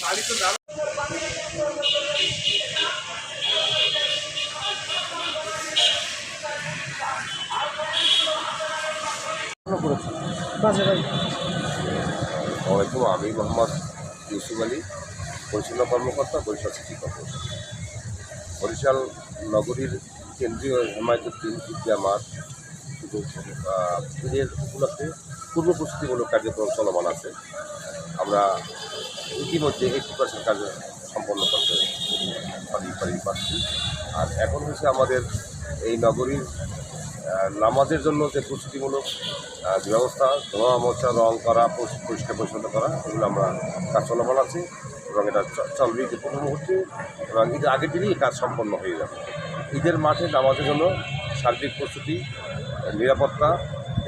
আমি মোহাম্মদ ইউসুফ আলী, পরিচালনা কর্মকর্তা, বরিশাল সিটি কর্পোরেশন। বরিশাল নগরীর কেন্দ্রীয় হেমায়তুদ্দিন ঈদগাহ মাঠ ঈদের উপলক্ষে পূর্ব প্রস্তুতিমূলক কার্যক্রম চলমান আছে। আমরা ইতিমধ্যে 80% কাজ সম্পন্ন করতে পারছি। আর এখন হচ্ছে আমাদের এই নগরীর নামাজের জন্য যে প্রস্তুতিমূলক ব্যবস্থা, ধোঁয়া মোছা, রং করা, পরিষ্কার পরিচ্ছন্ন করা, এগুলো আমরা কাজ চলমান আছে এবং এটা চলবে ঈদের পূর্ব মুহূর্তে এবং ঈদের আগের দিনই কাজ সম্পন্ন হয়ে যাবে। ঈদের মাঠে নামাজের জন্য সার্বিক প্রস্তুতি, নিরাপত্তা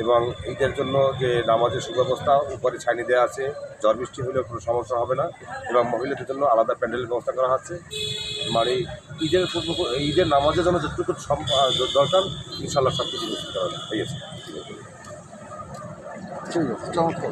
এবং ঈদের জন্য যে নামাজের সুব্যবস্থা, উপরে ছাইনি দেওয়া আছে, ঝড় বৃষ্টি হলেও কোনো সমস্যা হবে না এবং মহিলাদের জন্য আলাদা প্যান্ডেলের ব্যবস্থা করা হচ্ছে। মানে ঈদের নামাজের জন্য যতটুকু দরকার ইনশাআল্লাহ সব কিছু নিশ্চিত করা হয়েছে। ঠিক আছে, চমৎকার।